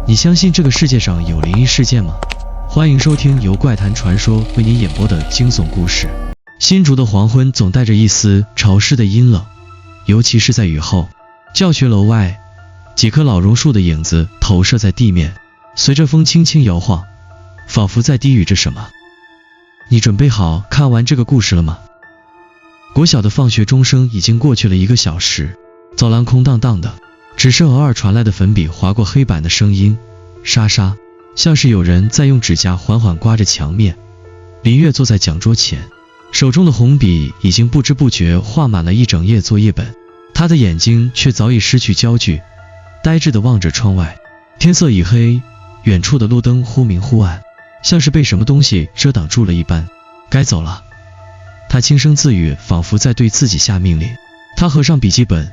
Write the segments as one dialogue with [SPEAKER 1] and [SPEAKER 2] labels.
[SPEAKER 1] 你相信这个世界上有灵异事件吗？欢迎收听由怪谈传说为您演播的惊悚故事。新竹的黄昏总带着一丝潮湿的阴冷，尤其是在雨后。教学楼外，几棵老榕树的影子投射在地面，随着风轻轻摇晃，仿佛在低语着什么。你准备好看完这个故事了吗？国小的放学钟声已经过去了1个小时，走廊空荡荡的，只是偶尔传来的粉笔划过黑板的声音，沙沙，像是有人在用指甲缓缓刮着墙面。林月坐在讲桌前，手中的红笔已经不知不觉画满了一整页作业本，他的眼睛却早已失去焦距，呆滞地望着窗外。天色已黑，远处的路灯忽明忽暗，像是被什么东西遮挡住了一般。该走了，他轻声自语，仿佛在对自己下命令。他合上笔记本，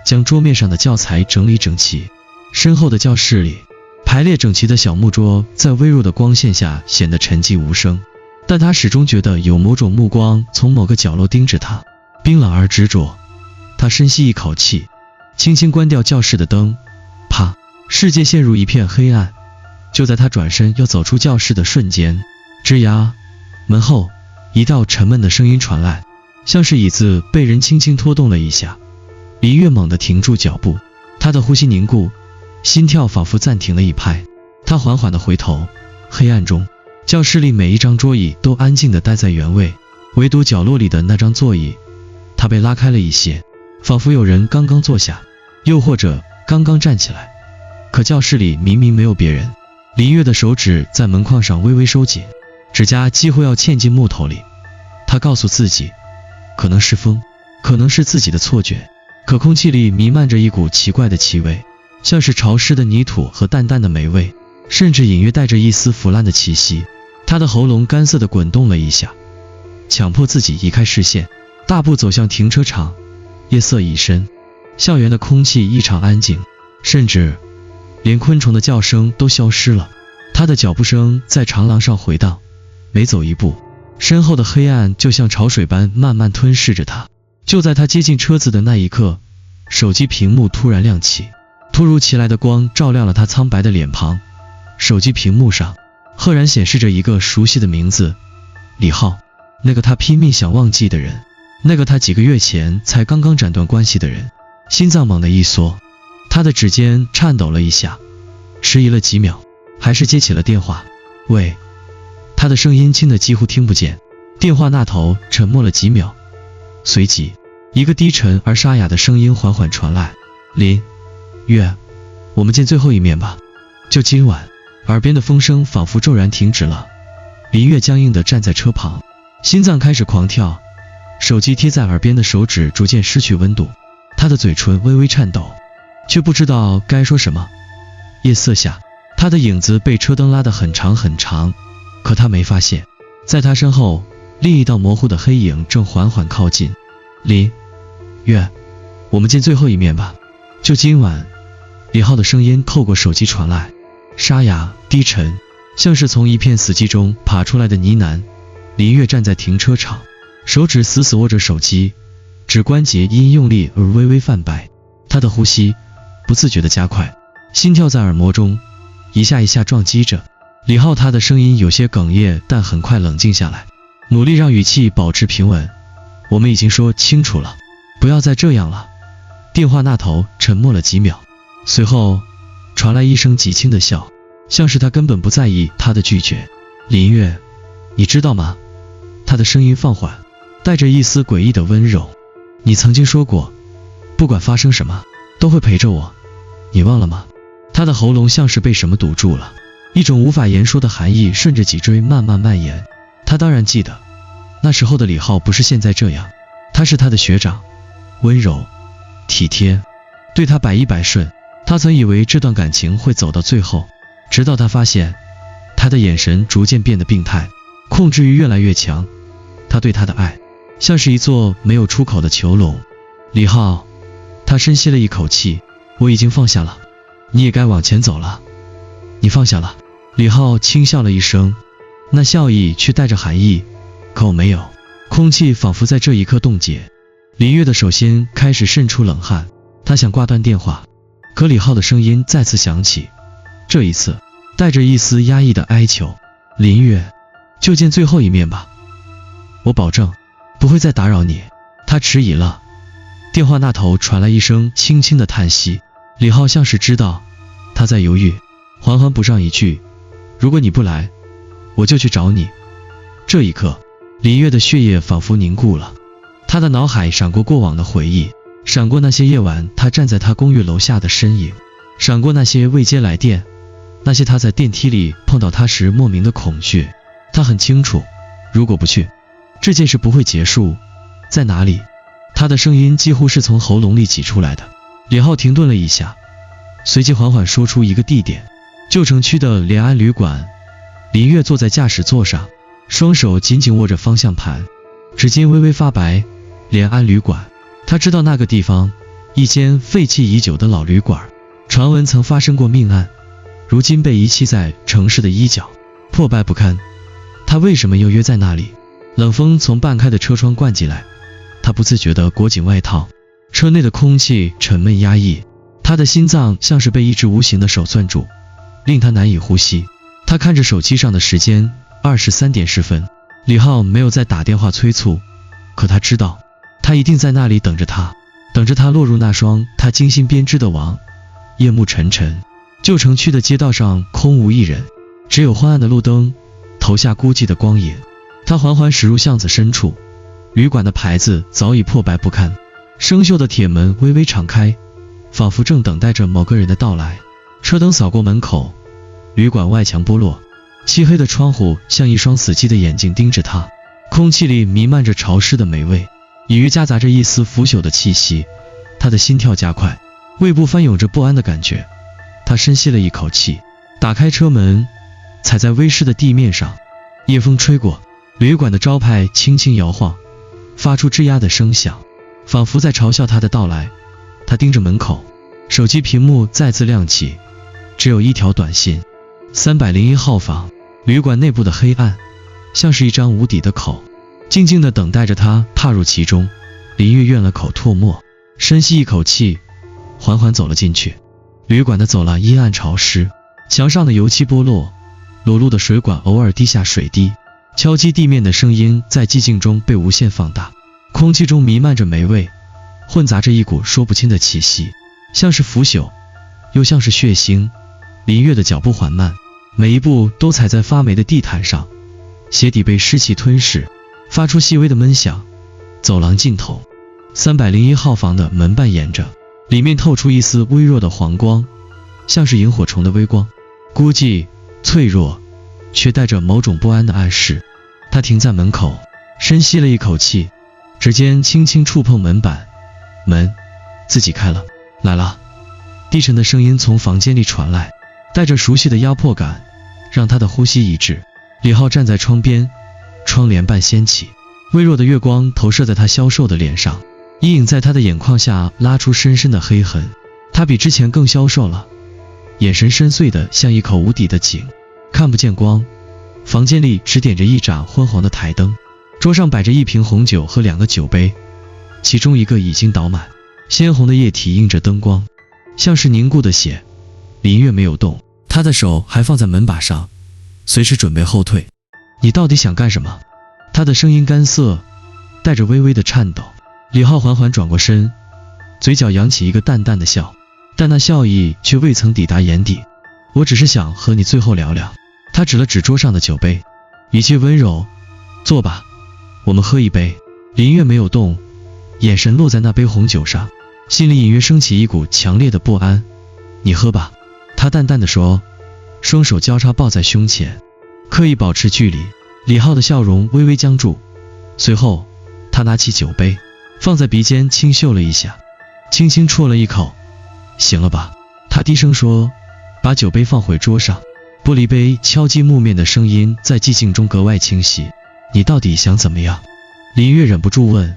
[SPEAKER 1] 将桌面上的教材整理整齐。身后的教室里，排列整齐的小木桌在微弱的光线下显得沉寂无声，但他始终觉得有某种目光从某个角落盯着他，冰冷而执着。他深吸一口气，轻轻关掉教室的灯，啪，世界陷入一片黑暗。就在他转身要走出教室的瞬间，吱呀，门后一道沉闷的声音传来，像是椅子被人轻轻拖动了一下。林月猛地停住脚步，他的呼吸凝固，心跳仿佛暂停了一拍。他缓缓地回头，黑暗中，教室里每一张桌椅都安静地待在原位，唯独角落里的那张座椅，它被拉开了一些，仿佛有人刚刚坐下，又或者刚刚站起来。可教室里明明没有别人。林月的手指在门框上微微收紧，指甲几乎要嵌进木头里。他告诉自己，可能是风，可能是自己的错觉。可空气里弥漫着一股奇怪的气味，像是潮湿的泥土和淡淡的霉味，甚至隐约带着一丝腐烂的气息。他的喉咙干涩地滚动了一下，强迫自己移开视线，大步走向停车场。夜色已深，校园的空气异常安静，甚至连昆虫的叫声都消失了。他的脚步声在长廊上回荡，每走一步，身后的黑暗就像潮水般慢慢吞噬着他。就在他接近车子的那一刻，手机屏幕突然亮起，突如其来的光照亮了他苍白的脸庞。手机屏幕上赫然显示着一个熟悉的名字，李浩，那个他拼命想忘记的人，那个他几个月前才刚刚斩断关系的人。心脏猛地一缩，他的指尖颤抖了一下，迟疑了几秒，还是接起了电话。喂，他的声音轻得几乎听不见。电话那头沉默了几秒，随即一个低沉而沙哑的声音缓缓传来，林月，我们见最后一面吧，就今晚。耳边的风声仿佛骤然停止了。林月僵硬地站在车旁，心脏开始狂跳，手机贴在耳边的手指逐渐失去温度，他的嘴唇微微颤抖，却不知道该说什么。夜色下，他的影子被车灯拉得很长很长，可他没发现，在他身后另一道模糊的黑影正缓缓靠近。林月，我们见最后一面吧，就今晚。李浩的声音透过手机传来，沙哑低沉，像是从一片死寂中爬出来的呢喃。林月站在停车场，手指死死握着手机，指关节因用力而微微泛白。他的呼吸不自觉地加快，心跳在耳膜中一下一下撞击着。李浩他的声音有些哽咽，但很快冷静下来，努力让语气保持平稳。我们已经说清楚了，不要再这样了。电话那头沉默了几秒，随后传来一声极轻的笑，像是他根本不在意他的拒绝。林月，你知道吗？他的声音放缓，带着一丝诡异的温柔。你曾经说过，不管发生什么，都会陪着我，你忘了吗？他的喉咙像是被什么堵住了，一种无法言说的寒意顺着脊椎慢慢蔓延。他当然记得，那时候的李浩不是现在这样，他是他的学长，温柔体贴，对他百依百顺。他曾以为这段感情会走到最后，直到他发现他的眼神逐渐变得病态，控制欲越来越强。他对他的爱像是一座没有出口的囚笼。李浩，他深吸了一口气，我已经放下了，你也该往前走了。你放下了。李浩轻笑了一声，那笑意却带着寒意。可我没有。空气仿佛在这一刻冻结。林月的手心开始渗出冷汗，他想挂断电话，可李浩的声音再次响起，这一次带着一丝压抑的哀求，林月，就见最后一面吧，我保证不会再打扰你。他迟疑了，电话那头传来一声轻轻的叹息，李浩像是知道他在犹豫，缓缓补上一句，如果你不来，我就去找你。这一刻，林月的血液仿佛凝固了，他的脑海闪过过往的回忆，闪过那些夜晚他站在他公寓楼下的身影，闪过那些未接来电，那些他在电梯里碰到他时莫名的恐惧。他很清楚，如果不去，这件事不会结束。在哪里？他的声音几乎是从喉咙里挤出来的。李浩停顿了一下，随即缓缓说出一个地点，旧城区的联安旅馆。林月坐在驾驶座上，双手紧紧握着方向盘，指尖微微发白。联安旅馆，他知道那个地方，一间废弃已久的老旅馆，传闻曾发生过命案，如今被遗弃在城市的一角，破败不堪。他为什么又约在那里？冷风从半开的车窗灌进来，他不自觉地裹紧外套，车内的空气沉闷压抑，他的心脏像是被一只无形的手攥住，令他难以呼吸。他看着手机上的时间，23点10分。李浩没有再打电话催促，可他知道，他一定在那里等着他，等着他落入那双他精心编织的网。夜幕沉沉，旧城区的街道上空无一人，只有昏暗的路灯投下孤寂的光影。他缓缓驶入巷子深处，旅馆的牌子早已破败不堪，生锈的铁门微微敞开，仿佛正等待着某个人的到来。车灯扫过门口，旅馆外墙剥落，漆黑的窗户像一双死寂的眼睛盯着他，空气里弥漫着潮湿的霉味，隐约夹杂着一丝腐朽的气息。他的心跳加快，胃部翻涌着不安的感觉。他深吸了一口气，打开车门，踩在微湿的地面上。夜风吹过，旅馆的招牌轻轻摇晃，发出吱呀的声响，仿佛在嘲笑他的到来。他盯着门口，手机屏幕再次亮起，只有一条短信：301号房。旅馆内部的黑暗像是一张无底的口，静静地等待着他踏入其中。林月咽了口唾沫，深吸一口气，缓缓走了进去。旅馆的走廊阴暗潮湿，墙上的油漆剥落，裸露的水管偶尔滴下水滴，敲击地面的声音在寂静中被无限放大。空气中弥漫着霉味，混杂着一股说不清的气息，像是腐朽，又像是血腥。林月的脚步缓慢，每一步都踩在发霉的地毯上，鞋底被湿气吞噬，发出细微的闷响。走廊尽头，301号房的门半掩着，里面透出一丝微弱的黄光，像是萤火虫的微光，孤寂、脆弱，却带着某种不安的暗示。他停在门口，深吸了一口气，指尖轻轻触碰门板，门自己开了。来了。低沉的声音从房间里传来，带着熟悉的压迫感，让他的呼吸一滞。李浩站在窗边，窗帘半掀起，微弱的月光投射在他消瘦的脸上，阴影在他的眼眶下拉出深深的黑痕。他比之前更消瘦了，眼神深邃的像一口无底的井，看不见光。房间里只点着一盏昏黄的台灯，桌上摆着一瓶红酒和2个酒杯，其中一个已经倒满，鲜红的液体映着灯光，像是凝固的血。林月没有动，他的手还放在门把上，随时准备后退。你到底想干什么？他的声音干涩，带着微微的颤抖。李浩缓缓转过身，嘴角扬起一个淡淡的笑，但那笑意却未曾抵达眼底。我只是想和你最后聊聊。他指了指桌上的酒杯，语气温柔，坐吧，我们喝一杯。林月没有动，眼神落在那杯红酒上，心里隐约升起一股强烈的不安。你喝吧，他淡淡的说，双手交叉抱在胸前，刻意保持距离。李浩的笑容微微僵住，随后他拿起酒杯，放在鼻尖轻嗅了一下，轻轻啜了一口。行了吧，他低声说，把酒杯放回桌上。玻璃杯敲击木面的声音在寂静中格外清晰。你到底想怎么样？林月忍不住问，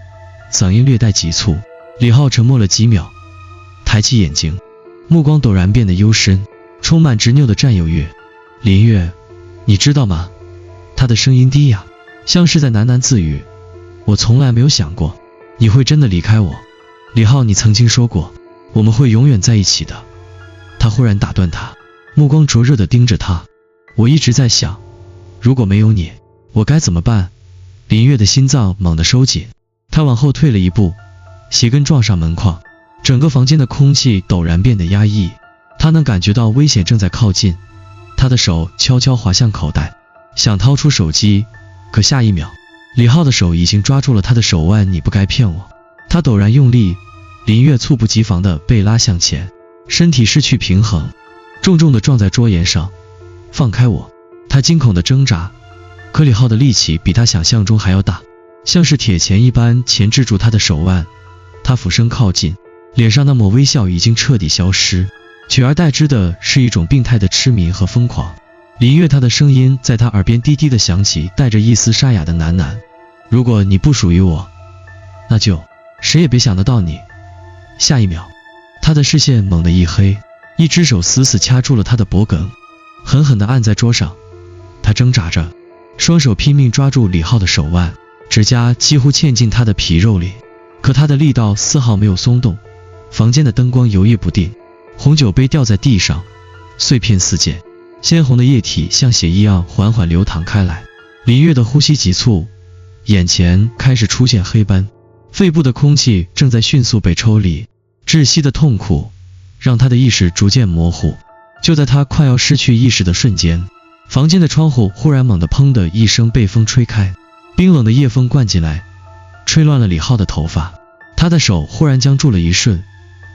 [SPEAKER 1] 嗓音略带急促。李浩沉默了几秒，抬起眼睛，目光陡然变得幽深，充满执拗的占有欲。林月，你知道吗？他的声音低哑，像是在喃喃自语，我从来没有想过你会真的离开我。李浩，你曾经说过我们会永远在一起的。他忽然打断他，目光灼热地盯着他。我一直在想，如果没有你，我该怎么办？林月的心脏猛地收紧，他往后退了一步，鞋跟撞上门框，整个房间的空气陡然变得压抑。他能感觉到危险正在靠近，他的手悄悄滑向口袋，想掏出手机，可下一秒，李浩的手已经抓住了他的手腕。你不该骗我！他陡然用力，林月猝不及防地被拉向前，身体失去平衡，重重地撞在桌沿上。放开我！他惊恐地挣扎，可李浩的力气比他想象中还要大，像是铁钳一般钳制住他的手腕。他俯身靠近，脸上那抹微笑已经彻底消失，取而代之的是一种病态的痴迷和疯狂。林月，他的声音在他耳边低低地响起，带着一丝沙哑的喃喃：如果你不属于我，那就谁也别想得到你。下一秒，他的视线猛地一黑，一只手死死掐住了他的脖颈，狠狠地按在桌上。他挣扎着，双手拼命抓住李浩的手腕，指甲几乎嵌进他的皮肉里，可他的力道丝毫没有松动。房间的灯光游曳不定，红酒杯掉在地上，碎片四溅，鲜红的液体像血一样缓缓流淌开来。林月的呼吸急促，眼前开始出现黑斑，肺部的空气正在迅速被抽离，窒息的痛苦让他的意识逐渐模糊。就在他快要失去意识的瞬间，房间的窗户忽然猛地砰的一声被风吹开，冰冷的夜风灌进来，吹乱了李浩的头发。他的手忽然僵住了一瞬，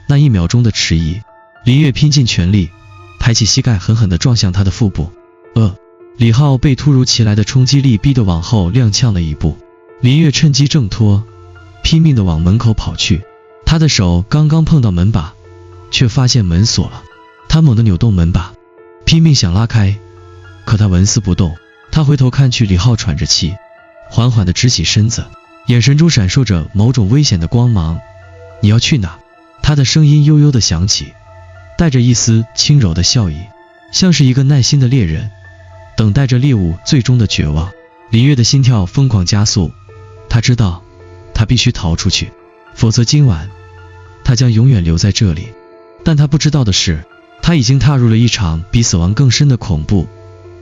[SPEAKER 1] 那一秒钟的迟疑，林月拼尽全力抬起膝盖，狠狠地撞向他的腹部。李浩被突如其来的冲击力逼得往后踉跄了一步，林月趁机挣脱，拼命地往门口跑去。他的手刚刚碰到门把，却发现门锁了。他猛地扭动门把，拼命想拉开，可他纹丝不动。他回头看去，李浩喘着气，缓缓地直起身子，眼神中闪烁着某种危险的光芒。你要去哪？他的声音悠悠地响起，带着一丝轻柔的笑意，像是一个耐心的猎人，等待着猎物最终的绝望。林月的心跳疯狂加速，他知道他必须逃出去，否则今晚他将永远留在这里。但他不知道的是，他已经踏入了一场比死亡更深的恐怖。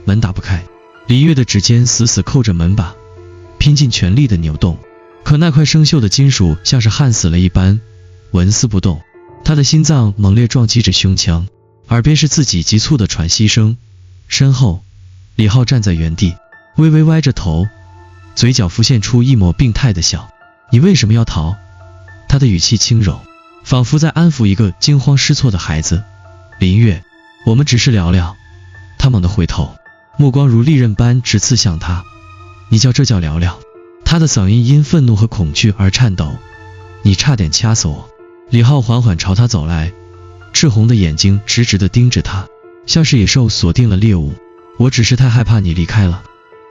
[SPEAKER 1] 门打不开，林月的指尖死死扣着门把，拼尽全力的扭动，可那块生锈的金属像是焊死了一般，纹丝不动。他的心脏猛烈撞击着胸腔，耳边是自己急促的喘息声。身后，李浩站在原地，微微歪着头，嘴角浮现出一抹病态的笑。你为什么要逃？他的语气轻柔，仿佛在安抚一个惊慌失措的孩子。林月，我们只是聊聊。他猛地回头，目光如利刃般直刺向他。你这叫聊聊？他的嗓音因愤怒和恐惧而颤抖。你差点掐死我。李浩缓缓朝他走来，赤红的眼睛直直地盯着他，像是野兽锁定了猎物。我只是太害怕你离开了。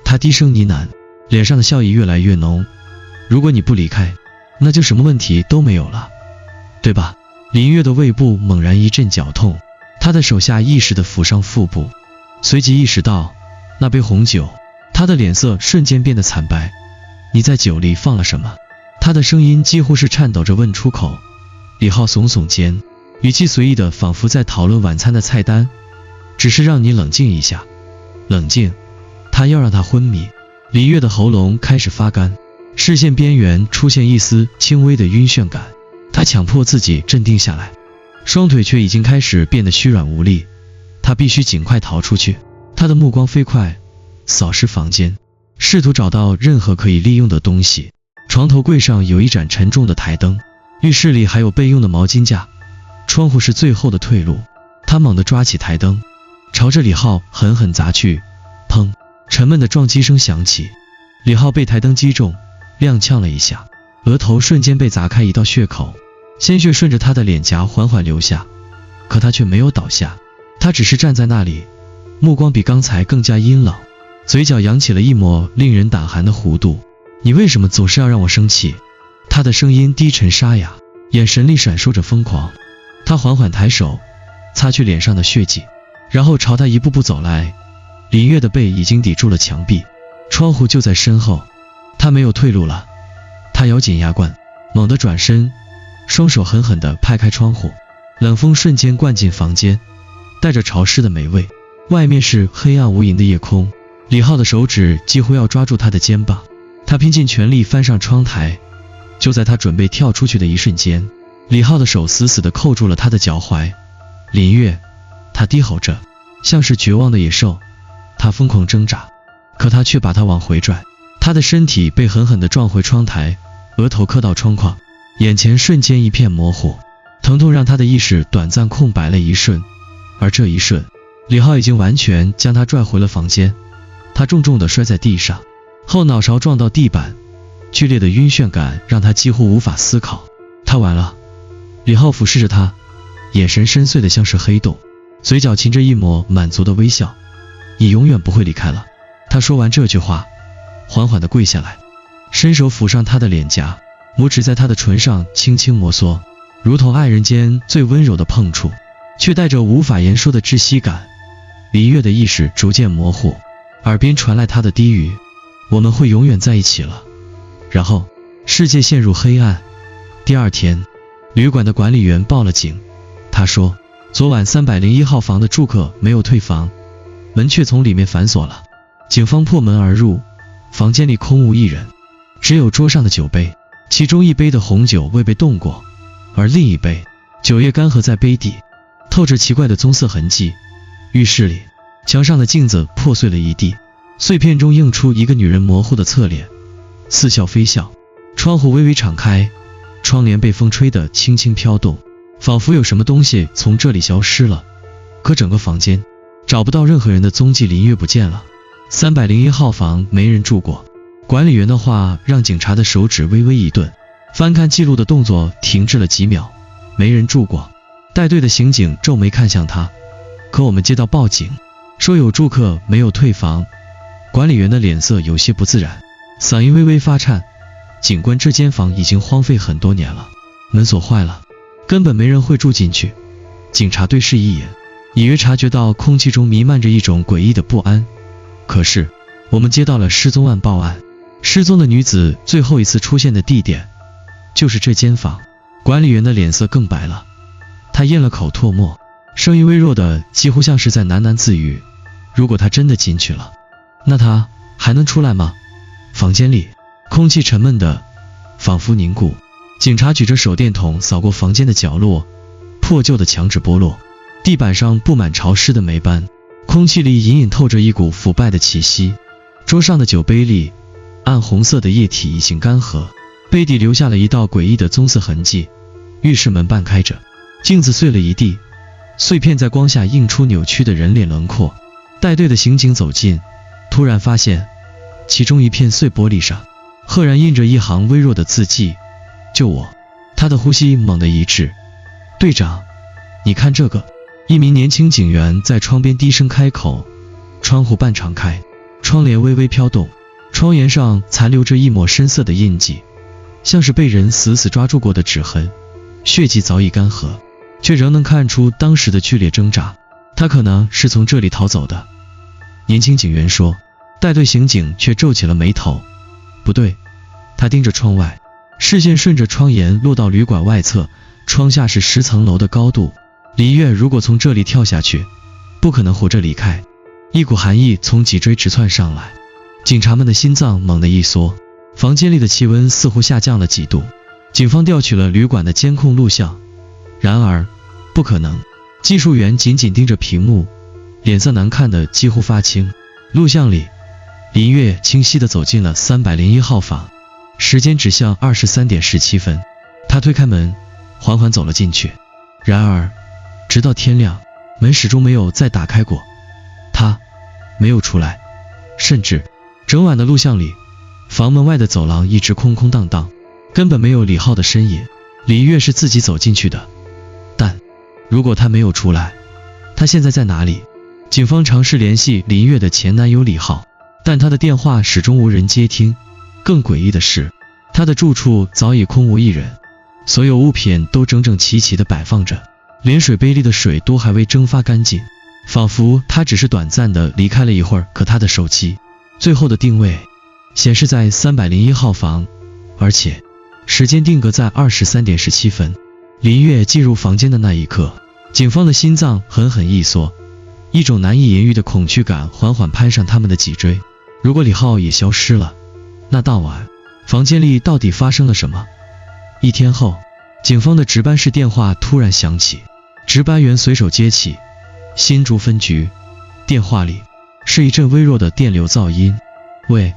[SPEAKER 1] 他低声呢喃，脸上的笑意越来越浓。如果你不离开，那就什么问题都没有了，对吧？林月的胃部猛然一阵绞痛，他的手下意识地抚上腹部，随即意识到那杯红酒，他的脸色瞬间变得惨白。你在酒里放了什么？他的声音几乎是颤抖着问出口。李浩耸耸肩，语气随意的仿佛在讨论晚餐的菜单。只是让你冷静一下。冷静？他要让他昏迷。林月的喉咙开始发干，视线边缘出现一丝轻微的晕眩感。他强迫自己镇定下来，双腿却已经开始变得虚软无力。他必须尽快逃出去。他的目光飞快扫视房间，试图找到任何可以利用的东西。床头柜上有一盏沉重的台灯，浴室里还有备用的毛巾架，窗户是最后的退路。他猛地抓起台灯，朝着李浩狠狠砸去。砰！沉闷的撞击声响起，李浩被台灯击中，踉跄了一下，额头瞬间被砸开一道血口，鲜血顺着他的脸颊缓缓流下。可他却没有倒下，他只是站在那里，目光比刚才更加阴冷，嘴角扬起了一抹令人胆寒的弧度。你为什么总是要让我生气？他的声音低沉沙哑，眼神里闪烁着疯狂。他缓缓抬手擦去脸上的血迹，然后朝他一步步走来。林月的背已经抵住了墙壁，窗户就在身后，他没有退路了。他咬紧牙关，猛地转身，双手狠狠地拍开窗户，冷风瞬间灌进房间。带着潮湿的霉味。外面是黑暗无垠的夜空，李浩的手指几乎要抓住他的肩膀，他拼尽全力翻上窗台。就在他准备跳出去的一瞬间，李浩的手死死地扣住了他的脚踝。林月，他低吼着，像是绝望的野兽，他疯狂挣扎，可他却把他往回拽。他的身体被狠狠地撞回窗台，额头磕到窗框，眼前瞬间一片模糊，疼痛让他的意识短暂空白了一瞬。而这一瞬，李浩已经完全将他拽回了房间。他重重地摔在地上，后脑勺撞到地板，剧烈的晕眩感让他几乎无法思考。他完了。李浩俯视着他，眼神深邃的像是黑洞，嘴角噙着一抹满足的微笑。你永远不会离开了。他说完这句话，缓缓地跪下来，伸手抚上他的脸颊，拇指在他的唇上轻轻摩挲，如同爱人间最温柔的碰触，却带着无法言说的窒息感。林月的意识逐渐模糊，耳边传来他的低语：我们会永远在一起了。然后世界陷入黑暗。第二天，旅馆的管理员报了警。他说，昨晚301号房的住客没有退房，门却从里面反锁了。警方破门而入，房间里空无一人，只有桌上的酒杯，其中一杯的红酒未被动过，而另一杯酒液干涸在杯底，透着奇怪的棕色痕迹。浴室里，墙上的镜子破碎了一地，碎片中映出一个女人模糊的侧脸，似笑非笑。窗户微微敞开，窗帘被风吹得轻轻飘动，仿佛有什么东西从这里消失了。可整个房间找不到任何人的踪迹，林月不见了。301号房没人住过。管理员的话让警察的手指微微一顿，翻看记录的动作停滞了几秒。没人住过。带队的刑警皱眉看向他，可我们接到报警，说有住客没有退房。管理员的脸色有些不自然，嗓音微微发颤。警官，这间房已经荒废很多年了，门锁坏了，根本没人会住进去。警察对视一眼，隐约察觉到空气中弥漫着一种诡异的不安。可是我们接到了失踪案报案，失踪的女子最后一次出现的地点就是这间房。管理员的脸色更白了，他咽了口唾沫，声音微弱的几乎像是在喃喃自语，如果他真的进去了，那他还能出来吗？房间里空气沉闷的仿佛凝固。警察举着手电筒扫过房间的角落，破旧的墙纸剥落，地板上布满潮湿的霉斑，空气里隐隐透着一股腐败的气息。桌上的酒杯里暗红色的液体已经干涸，杯底留下了一道诡异的棕色痕迹。浴室门半开着，镜子碎了一地，碎片在光下映出扭曲的人脸轮廓。带队的刑警走近，突然发现其中一片碎玻璃上赫然印着一行微弱的字迹：救我。他的呼吸猛地一滞。队长，你看这个。一名年轻警员在窗边低声开口。窗户半敞开，窗帘微微飘动，窗沿上残留着一抹深色的印记，像是被人死死抓住过的指痕。血迹早已干涸，却仍能看出当时的剧烈挣扎。他可能是从这里逃走的。年轻警员说。带队刑警却皱起了眉头。不对。他盯着窗外，视线顺着窗沿落到旅馆外侧，窗下是10层楼的高度。林月如果从这里跳下去，不可能活着离开。一股寒意从脊椎直窜上来，警察们的心脏猛地一缩。房间里的气温似乎下降了几度。警方调取了旅馆的监控录像，然而不可能。技术员紧紧盯着屏幕，脸色难看的几乎发青。录像里，林月清晰地走进了301号房，时间指向23点17分。他推开门，缓缓走了进去。然而直到天亮，门始终没有再打开过。他没有出来，甚至整晚的录像里，房门外的走廊一直空空荡荡，根本没有李浩的身影。林月是自己走进去的，但如果他没有出来，他现在在哪里？警方尝试联系林月的前男友李浩，但他的电话始终无人接听。更诡异的是，他的住处早已空无一人，所有物品都整整齐齐地摆放着，连水杯里的水都还未蒸发干净，仿佛他只是短暂地离开了一会儿。可他的手机最后的定位显示在301号房，而且时间定格在23点17分。林月进入房间的那一刻，警方的心脏狠狠一缩。一种难以言喻的恐惧感缓缓攀上他们的脊椎。如果李浩也消失了，那当晚房间里到底发生了什么？一天后，警方的值班室电话突然响起，值班员随手接起。新竹分局。电话里是一阵微弱的电流噪音。喂。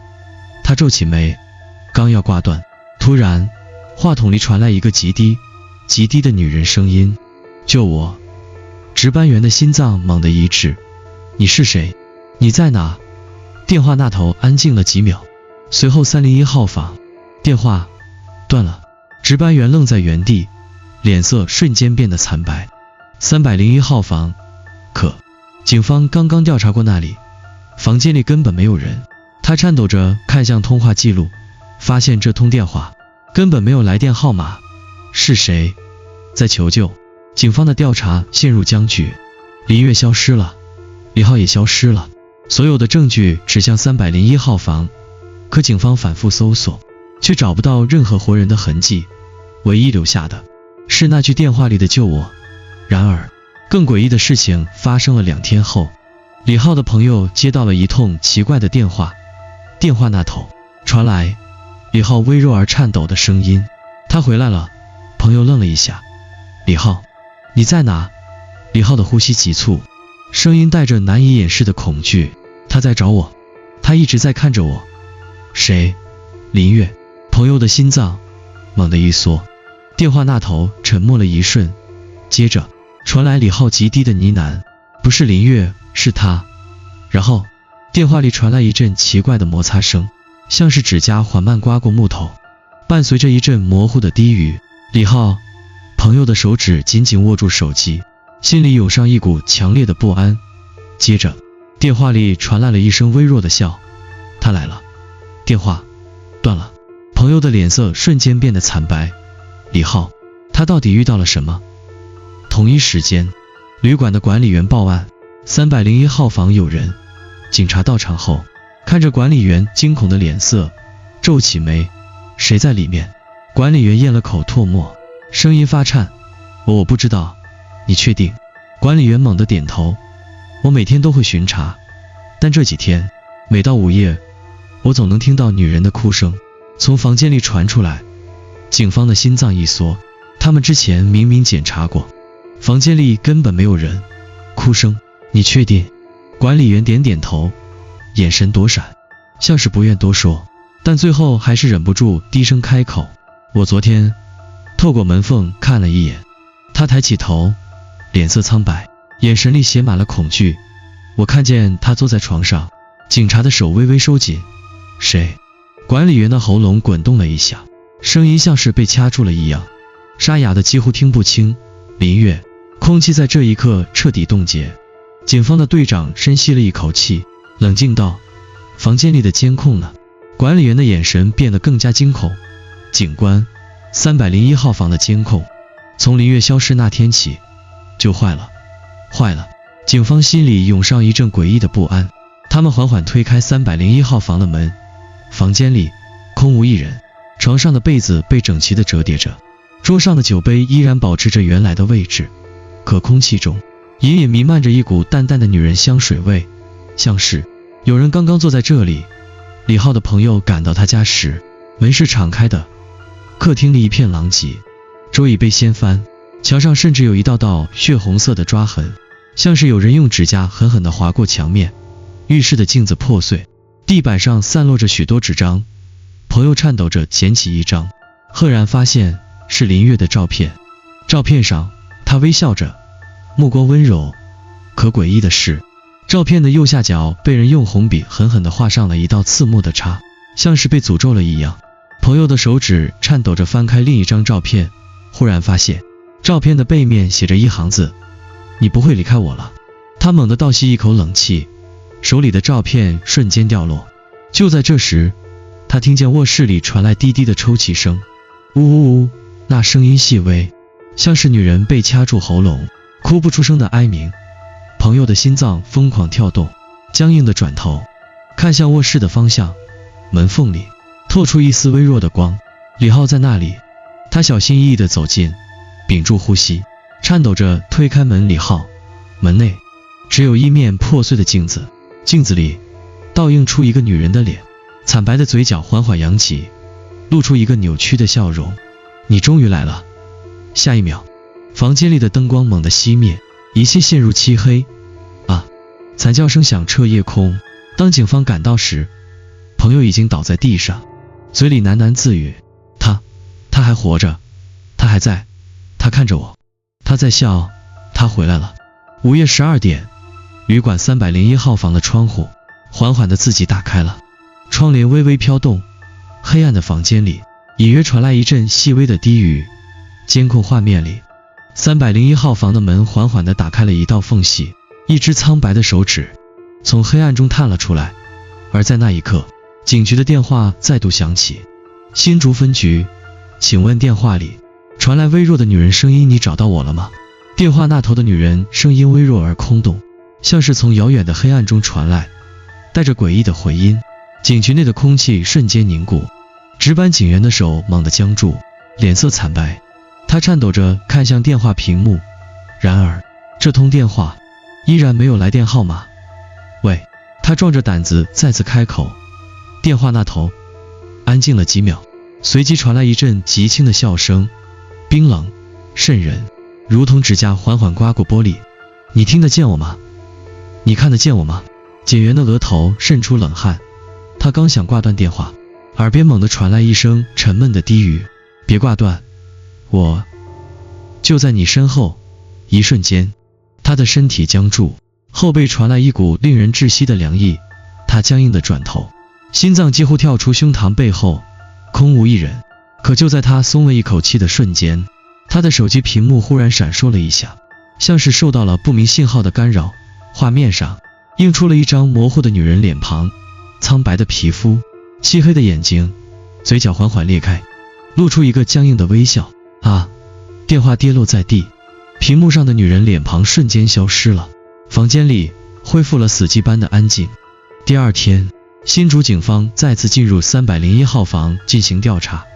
[SPEAKER 1] 他皱起眉，刚要挂断，突然话筒里传来一个极低的女人声音：救我！值班员的心脏猛地一滞。你是谁？你在哪？电话那头安静了几秒，随后301号房。电话断了。值班员愣在原地，脸色瞬间变得惨白。301号房。可警方刚刚调查过那里，房间里根本没有人。他颤抖着看向通话记录，发现这通电话根本没有来电号码。是谁在求救？警方的调查陷入僵局。林月消失了，李浩也消失了，所有的证据指向301号房，可警方反复搜索，却找不到任何活人的痕迹，唯一留下的是那句电话里的救我。然而更诡异的事情发生了2天后，李浩的朋友接到了一通奇怪的电话，电话那头传来李浩微弱而颤抖的声音：他回来了。朋友愣了一下：李浩，你在哪？李浩的呼吸急促，声音带着难以掩饰的恐惧：他在找我，他一直在看着我。谁？林月。朋友的心脏猛地一缩。电话那头沉默了一瞬，接着传来李浩极低的呢喃：不是林月，是他。然后电话里传来一阵奇怪的摩擦声，像是指甲缓慢刮过木头，伴随着一阵模糊的低语：李浩。朋友的手指紧紧握住手机，心里涌上一股强烈的不安。接着电话里传来了一声微弱的笑：他来了。电话断了。朋友的脸色瞬间变得惨白。李浩，他到底遇到了什么？同一时间，旅馆的管理员报案：301号房有人。警察到场后，看着管理员惊恐的脸色，皱起眉：谁在里面？管理员咽了口唾沫，声音发颤：我不知道。你确定？管理员猛地点头：我每天都会巡查，但这几天每到午夜，我总能听到女人的哭声从房间里传出来。警方的心脏一缩，他们之前明明检查过，房间里根本没有人。哭声？你确定？管理员点点头，眼神躲闪，像是不愿多说，但最后还是忍不住低声开口：我昨天透过门缝看了一眼。他抬起头，脸色苍白，眼神里写满了恐惧。我看见他坐在床上。警察的手微微收紧。谁？管理员的喉咙滚动了一下，声音像是被掐住了一样，沙哑的几乎听不清。林月。空气在这一刻彻底冻结。警方的队长深吸了一口气，冷静道：房间里的监控呢？管理员的眼神变得更加惊恐。警官，301号房的监控从林月消失那天起就坏了。坏了。警方心里涌上一阵诡异的不安。他们缓缓推开301号房的门，房间里空无一人，床上的被子被整齐地折叠着，桌上的酒杯依然保持着原来的位置，可空气中隐隐弥漫着一股淡淡的女人香水味，像是有人刚刚坐在这里。李浩的朋友赶到他家时，门是敞开的，客厅里一片狼藉，桌椅被掀翻，墙上甚至有一道道血红色的抓痕，像是有人用指甲狠狠地划过墙面。浴室的镜子破碎，地板上散落着许多纸张。朋友颤抖着捡起一张，赫然发现是林月的照片。照片上她微笑着，目光温柔，可诡异的是，照片的右下角被人用红笔狠狠地画上了一道刺目的叉，像是被诅咒了一样。朋友的手指颤抖着翻开另一张照片，忽然发现照片的背面写着一行字：你不会离开我了。他猛地倒吸一口冷气，手里的照片瞬间掉落。就在这时，他听见卧室里传来低低的抽泣声，呜呜呜，那声音细微，像是女人被掐住喉咙哭不出声的哀鸣。朋友的心脏疯狂跳动，僵硬的转头看向卧室的方向，门缝里透出一丝微弱的光。李浩在那里。他小心翼翼地走近，屏住呼吸，颤抖着推开门。李浩。门内只有一面破碎的镜子，镜子里倒映出一个女人的脸，惨白的嘴角缓缓扬起，露出一个扭曲的笑容。你终于来了。下一秒，房间里的灯光猛地熄灭，一切陷入漆黑。啊！惨叫声响彻夜空。当警方赶到时，朋友已经倒在地上，嘴里喃喃自语：他还活着，他还在，他看着我，他在笑，他回来了。午夜12点，旅馆301号房的窗户缓缓地自己打开了，窗帘微微飘动，黑暗的房间里隐约传来一阵细微的低语。监控画面里，301号房的门缓缓地打开了一道缝隙，一只苍白的手指从黑暗中探了出来。而在那一刻，警局的电话再度响起。新竹分局，请问电话里传来微弱的女人声音：你找到我了吗？电话那头的女人声音微弱而空洞，像是从遥远的黑暗中传来，带着诡异的回音。警局内的空气瞬间凝固，值班警员的手猛地僵住，脸色惨白。他颤抖着看向电话屏幕，然而这通电话依然没有来电号码。喂，他壮着胆子再次开口。电话那头安静了几秒，随即传来一阵极轻的笑声，冰冷渗人，如同指甲缓缓刮过玻璃。你听得见我吗？你看得见我吗？警员的额头渗出冷汗，他刚想挂断电话，耳边猛地传来一声沉闷的低语：别挂断，我就在你身后。一瞬间，他的身体僵住，后背传来一股令人窒息的凉意，他僵硬地转头，心脏几乎跳出胸膛，背后空无一人。可就在他松了一口气的瞬间，他的手机屏幕忽然闪烁了一下，像是受到了不明信号的干扰，画面上映出了一张模糊的女人脸庞，苍白的皮肤，漆黑的眼睛，嘴角缓缓裂开，露出一个僵硬的微笑。啊！电话跌落在地，屏幕上的女人脸庞瞬间消失了，房间里恢复了死寂般的安静。第二天，新竹警方再次进入301号房进行调查，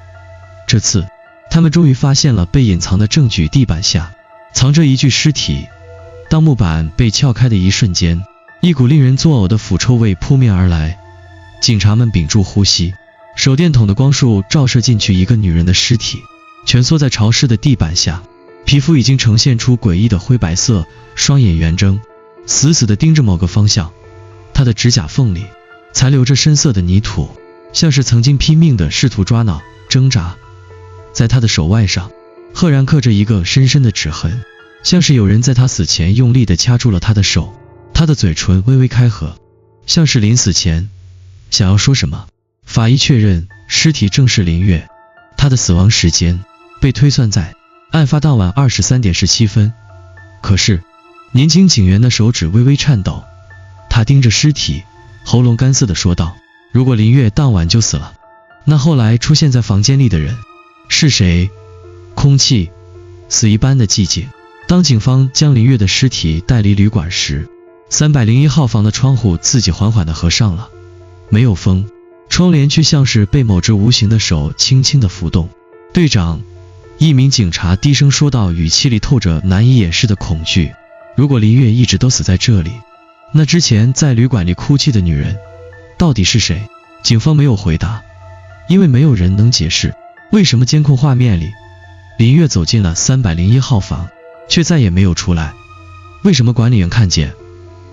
[SPEAKER 1] 这次他们终于发现了被隐藏的证据，地板下藏着一具尸体。当木板被撬开的一瞬间，一股令人作呕的腐臭味扑面而来，警察们屏住呼吸，手电筒的光束照射进去，一个女人的尸体蜷缩在潮湿的地板下，皮肤已经呈现出诡异的灰白色，双眼圆睁，死死地盯着某个方向。她的指甲缝里残留着深色的泥土，像是曾经拼命地试图抓挠挣扎。在她的手腕上赫然刻着一个深深的指痕，像是有人在她死前用力地掐住了她的手。她的嘴唇微微开合，像是临死前想要说什么。法医确认尸体正是林月，她的死亡时间被推算在案发当晚23点17分。可是年轻警员的手指微微颤抖，他盯着尸体，喉咙干涩地说道：如果林月当晚就死了，那后来出现在房间里的人是谁？空气死一般的寂静。当警方将林月的尸体带离旅馆时，301号房的窗户自己缓缓地合上了，没有风，窗帘却像是被某只无形的手轻轻地浮动。队长，一名警察低声说道，语气里透着难以掩饰的恐惧。如果林月一直都死在这里，那之前在旅馆里哭泣的女人到底是谁？警方没有回答，因为没有人能解释为什么监控画面里林月走进了301号房，却再也没有出来。为什么管理员看见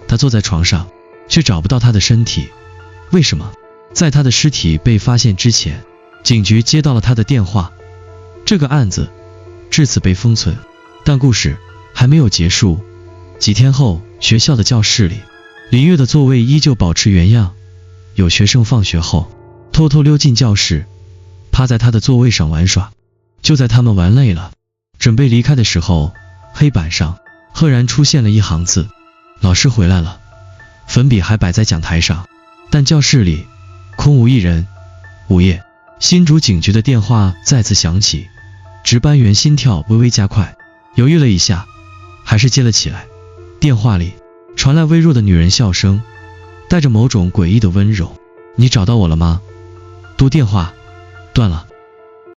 [SPEAKER 1] 她坐在床上，却找不到她的身体？为什么在她的尸体被发现之前，警局接到了她的电话？这个案子至此被封存，但故事还没有结束。几天后，学校的教室里，林月的座位依旧保持原样。有学生放学后偷偷溜进教室，趴在她的座位上玩耍。就在他们玩累了，准备离开的时候，黑板上赫然出现了一行字：老师回来了。粉笔还摆在讲台上，但教室里空无一人。午夜，新竹警局的电话再次响起，值班员心跳微微加快，犹豫了一下，还是接了起来。电话里传来微弱的女人笑声，带着某种诡异的温柔：你找到我了吗？嘟，电话断了。